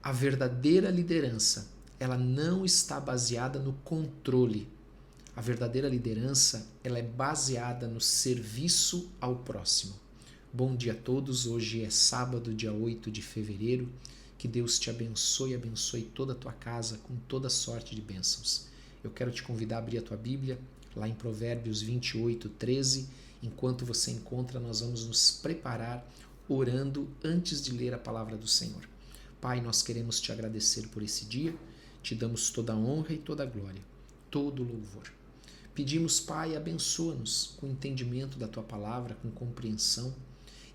A verdadeira liderança, ela não está baseada no controle. A verdadeira liderança, ela é baseada no serviço ao próximo. Bom dia a todos, hoje é sábado, dia 8 de fevereiro. Que Deus te abençoe e abençoe toda a tua casa com toda sorte de bênçãos. Eu quero te convidar a abrir a tua Bíblia, lá em Provérbios 28, 13. Enquanto você encontra, nós vamos nos preparar orando antes de ler a palavra do Senhor. Pai, nós queremos te agradecer por esse dia, te damos toda a honra e toda a glória, todo o louvor. Pedimos, Pai, abençoa-nos com entendimento da tua palavra, com compreensão,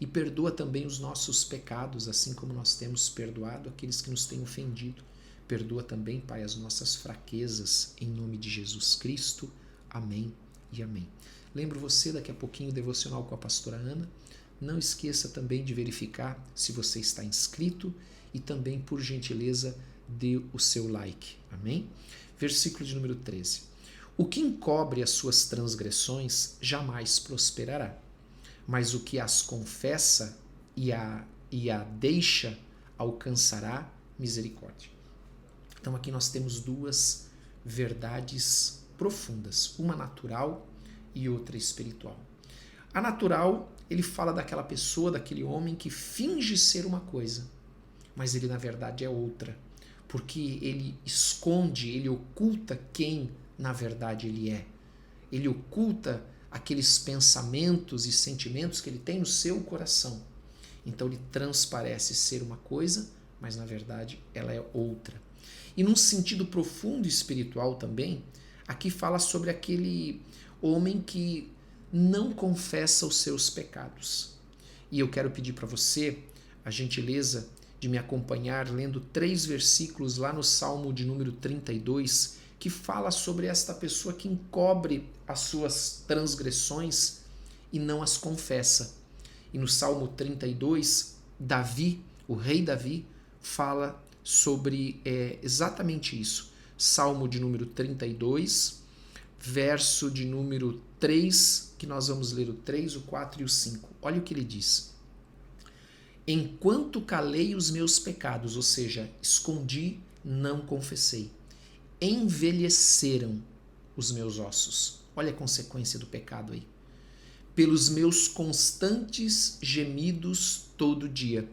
e perdoa também os nossos pecados, assim como nós temos perdoado aqueles que nos têm ofendido. Perdoa também, Pai, as nossas fraquezas, em nome de Jesus Cristo. Amém e amém. Lembro você, daqui a pouquinho, o devocional com a pastora Ana. Não esqueça também de verificar se você está inscrito e também, por gentileza, dê o seu like. Amém? Versículo de número 13. O que encobre as suas transgressões jamais prosperará, mas o que as confessa e a deixa alcançará misericórdia. Então aqui nós temos duas verdades profundas, uma natural e outra espiritual. A natural, ele fala daquela pessoa, daquele homem que finge ser uma coisa, mas ele na verdade é outra, porque ele esconde, ele oculta quem na verdade ele é. Ele oculta aqueles pensamentos e sentimentos que ele tem no seu coração. Então ele transparece ser uma coisa, mas na verdade ela é outra. E num sentido profundo e espiritual também, aqui fala sobre aquele homem que não confessa os seus pecados. E eu quero pedir para você a gentileza de me acompanhar lendo 3 versículos lá no Salmo de número 32, que fala sobre esta pessoa que encobre as suas transgressões e não as confessa. E no Salmo 32, Davi, o rei Davi, fala sobre exatamente isso. Salmo de número 32, verso de número 3, que nós vamos ler o 3, o 4 e o 5. Olha o que ele diz. Enquanto calei os meus pecados, ou seja, escondi, não confessei, envelheceram os meus ossos. Olha a consequência do pecado aí. Pelos meus constantes gemidos todo dia.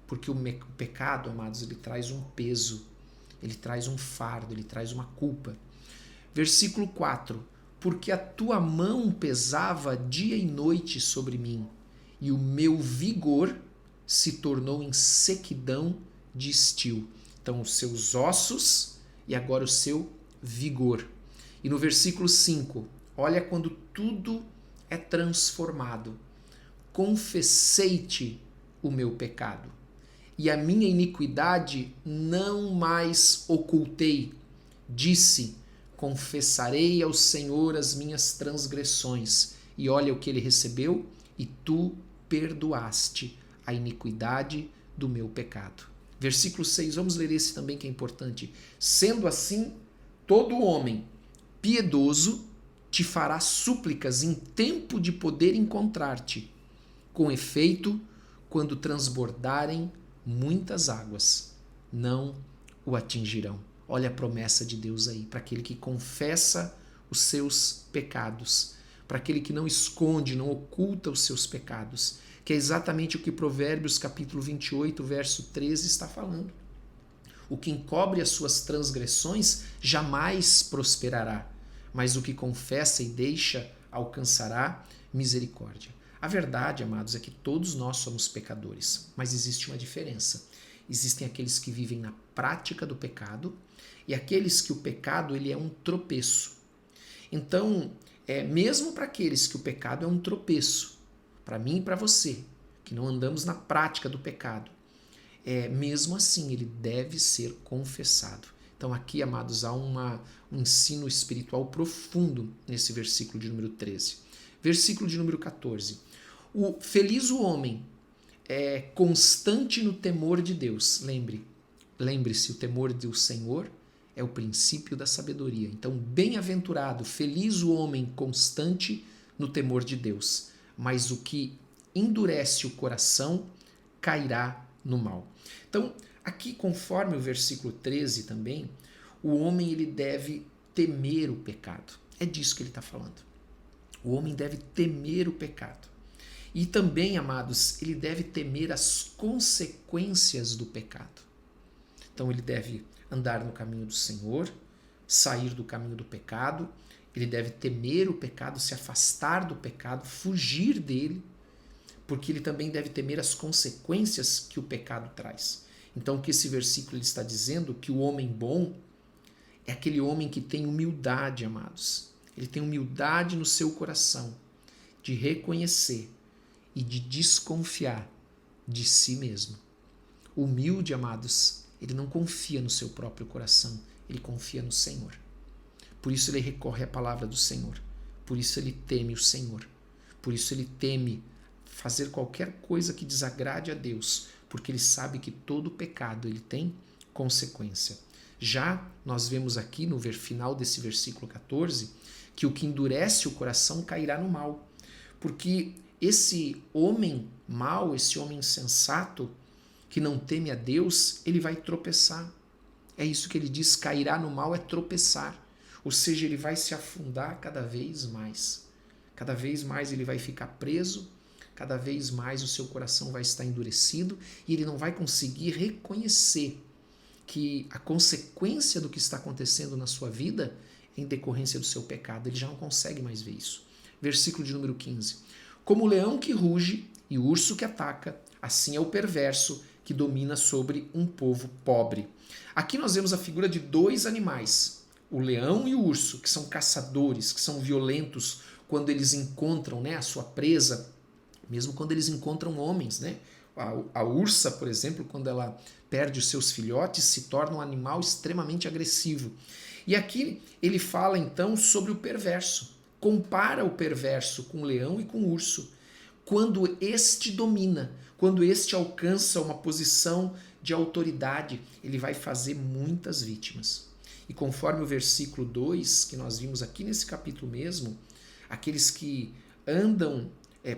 Porque o pecado, amados, ele traz um peso, ele traz um fardo, ele traz uma culpa. Versículo 4. Porque a tua mão pesava dia e noite sobre mim, e o meu vigor se tornou em sequidão de estio. Então, os seus ossos e agora o seu vigor. E no versículo 5, olha quando tudo é transformado. Confessei-te o meu pecado, e a minha iniquidade não mais ocultei. Disse, confessarei ao Senhor as minhas transgressões. E olha o que ele recebeu, e tu perdoaste a iniquidade do meu pecado. Versículo 6, vamos ler esse também que é importante. Sendo assim, todo homem piedoso te fará súplicas em tempo de poder encontrar-te. Com efeito, quando transbordarem muitas águas, não o atingirão. Olha a promessa de Deus aí, para aquele que confessa os seus pecados, para aquele que não esconde, não oculta os seus pecados, que é exatamente o que Provérbios capítulo 28, verso 13 está falando. O que encobre as suas transgressões jamais prosperará, mas o que confessa e deixa alcançará misericórdia. A verdade, amados, é que todos nós somos pecadores, mas existe uma diferença. Existem aqueles que vivem na prática do pecado e aqueles que o pecado ele é um tropeço. Então, mesmo para aqueles que o pecado é um tropeço, para mim e para você, que não andamos na prática do pecado, mesmo assim ele deve ser confessado. Então aqui, amados, há um ensino espiritual profundo nesse versículo de número 13. Versículo de número 14. Feliz o homem é constante no temor de Deus. Lembre-se, o temor do Senhor é o princípio da sabedoria. Então, bem-aventurado, feliz o homem constante no temor de Deus. Mas o que endurece o coração cairá no mal. Então, Aqui, conforme o versículo 13 também, o homem ele deve temer o pecado. É disso que ele está falando. O homem deve temer o pecado. E também, amados, ele deve temer as consequências do pecado. Então ele deve andar no caminho do Senhor, sair do caminho do pecado, ele deve temer o pecado, se afastar do pecado, fugir dele, porque ele também deve temer as consequências que o pecado traz. Então, o que esse versículo ele está dizendo? Que o homem bom é aquele homem que tem humildade, amados. Ele tem humildade no seu coração, de reconhecer e de desconfiar de si mesmo. Humilde, amados, ele não confia no seu próprio coração, ele confia no Senhor. Por isso ele recorre à palavra do Senhor. Por isso ele teme o Senhor. Por isso ele teme fazer qualquer coisa que desagrade a Deus, porque ele sabe que todo pecado ele tem consequência. Já nós vemos aqui no final desse versículo 14 que o que endurece o coração cairá no mal, porque esse homem mau, esse homem insensato, que não teme a Deus, ele vai tropeçar. É isso que ele diz, cairá no mal é tropeçar. Ou seja, ele vai se afundar cada vez mais. Cada vez mais ele vai ficar preso, cada vez mais o seu coração vai estar endurecido e ele não vai conseguir reconhecer que a consequência do que está acontecendo na sua vida é em decorrência do seu pecado. Ele já não consegue mais ver isso. Versículo de número 15. Como o leão que ruge e o urso que ataca, assim é o perverso que domina sobre um povo pobre. Aqui nós vemos a figura de dois animais, o leão e o urso, que são caçadores, que são violentos quando eles encontram, né, a sua presa, mesmo quando eles encontram homens, né? A ursa, por exemplo, quando ela perde os seus filhotes, se torna um animal extremamente agressivo. E aqui ele fala então sobre o perverso. Compara o perverso com o leão e com o urso. Quando este domina, quando este alcança uma posição de autoridade, ele vai fazer muitas vítimas. E conforme o versículo 2, que nós vimos aqui nesse capítulo mesmo, aqueles que andam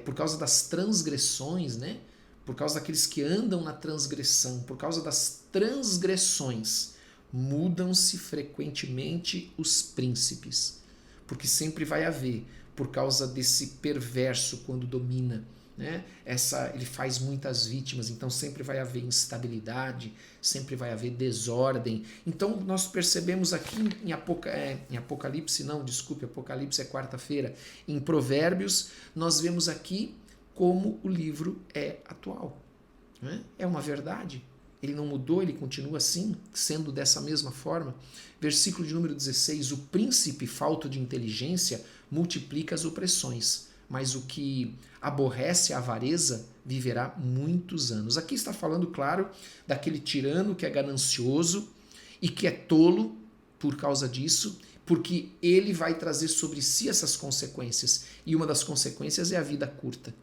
por causa das transgressões, né? Por causa daqueles que andam na transgressão, por causa das transgressões, mudam-se frequentemente os príncipes. Porque sempre vai haver, por causa desse perverso quando domina, né? Ele faz muitas vítimas, então sempre vai haver instabilidade, sempre vai haver desordem. Então nós percebemos aqui em Apocalipse, Apocalipse é quarta-feira, em Provérbios, nós vemos aqui como o livro é atual. Né? É uma verdade. Ele não mudou, ele continua assim, sendo dessa mesma forma. Versículo de número 16, o príncipe falto de inteligência multiplica as opressões, mas o que aborrece a avareza viverá muitos anos. Aqui está falando, claro, daquele tirano que é ganancioso e que é tolo por causa disso, porque ele vai trazer sobre si essas consequências. E uma das consequências é a vida curta,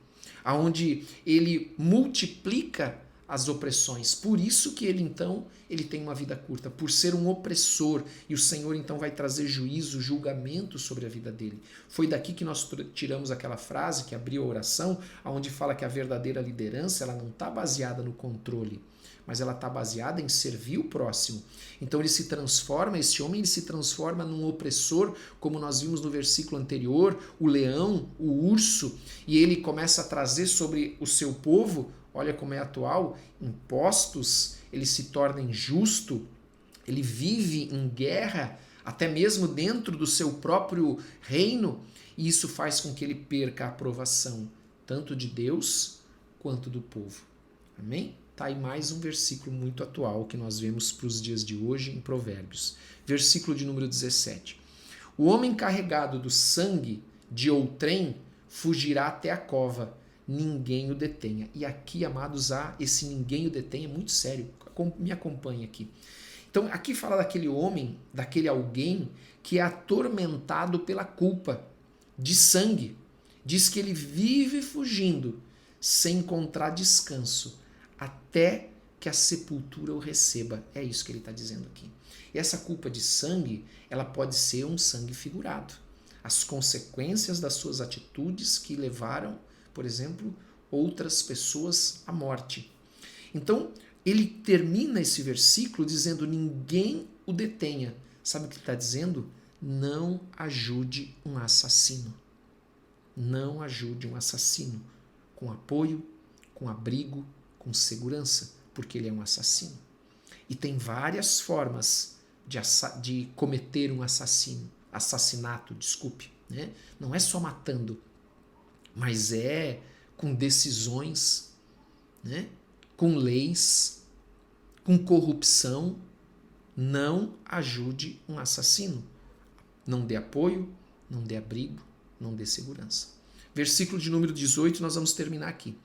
aonde ele multiplica as opressões. Por isso que ele tem uma vida curta, por ser um opressor, e o Senhor então vai trazer juízo, julgamento sobre a vida dele. Foi daqui que nós tiramos aquela frase que abriu a oração, onde fala que a verdadeira liderança ela não está baseada no controle, mas ela está baseada em servir o próximo. Então esse homem se transforma num opressor, como nós vimos no versículo anterior, o leão, o urso, e ele começa a trazer sobre o seu povo, olha como é atual, impostos, ele se torna injusto, ele vive em guerra, até mesmo dentro do seu próprio reino, e isso faz com que ele perca a aprovação, tanto de Deus quanto do povo. Amém? Está aí mais um versículo muito atual que nós vemos para os dias de hoje em Provérbios. Versículo de número 17. O homem carregado do sangue de outrem fugirá até a cova, ninguém o detenha. E aqui, amados, esse ninguém o detenha, muito sério. Me acompanhe aqui. Então, aqui fala daquele homem, daquele alguém que é atormentado pela culpa de sangue. Diz que ele vive fugindo sem encontrar descanso até que a sepultura o receba. É isso que ele está dizendo aqui. E essa culpa de sangue, ela pode ser um sangue figurado. As consequências das suas atitudes que levaram, por exemplo, outras pessoas à morte. Então, ele termina esse versículo dizendo: ninguém o detenha. Sabe o que ele está dizendo? Não ajude um assassino. Não ajude um assassino com apoio, com abrigo, com segurança, porque ele é um assassino. E tem várias formas de cometer um assassinato, desculpe, né? Não é só matando, mas é com decisões, né? Com leis, com corrupção. Não ajude um assassino. Não dê apoio, não dê abrigo, não dê segurança. Versículo de número 18, nós vamos terminar aqui.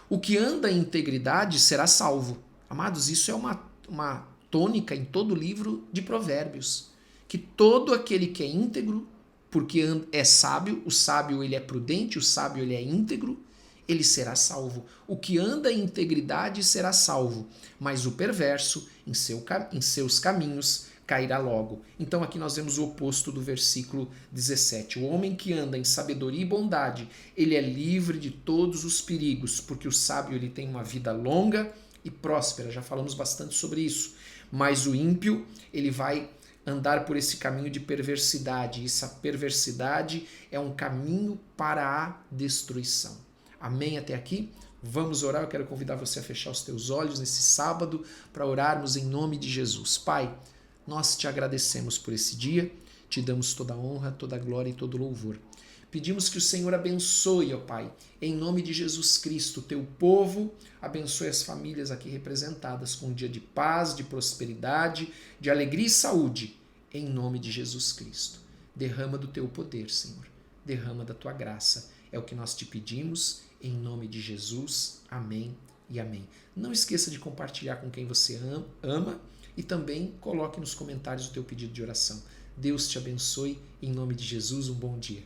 O que anda em integridade será salvo. Amados, isso é uma tônica em todo o livro de Provérbios. Que todo aquele que é íntegro, porque é sábio, o sábio ele é prudente, o sábio ele é íntegro, ele será salvo. O que anda em integridade será salvo, mas o perverso, em seus caminhos, cairá logo. Então aqui nós vemos o oposto do versículo 17. O homem que anda em sabedoria e bondade, ele é livre de todos os perigos, porque o sábio ele tem uma vida longa e próspera. Já falamos bastante sobre isso. Mas o ímpio, ele vai andar por esse caminho de perversidade. E essa perversidade é um caminho para a destruição. Amém até aqui? Vamos orar. Eu quero convidar você a fechar os teus olhos nesse sábado para orarmos em nome de Jesus. Pai, nós te agradecemos por esse dia, te damos toda a honra, toda a glória e todo o louvor. Pedimos que o Senhor abençoe, ó Pai, em nome de Jesus Cristo, teu povo, abençoe as famílias aqui representadas com um dia de paz, de prosperidade, de alegria e saúde, em nome de Jesus Cristo. Derrama do teu poder, Senhor, derrama da tua graça. É o que nós te pedimos, em nome de Jesus. Amém e amém. Não esqueça de compartilhar com quem você ama e também coloque nos comentários o teu pedido de oração. Deus te abençoe, em nome de Jesus, um bom dia.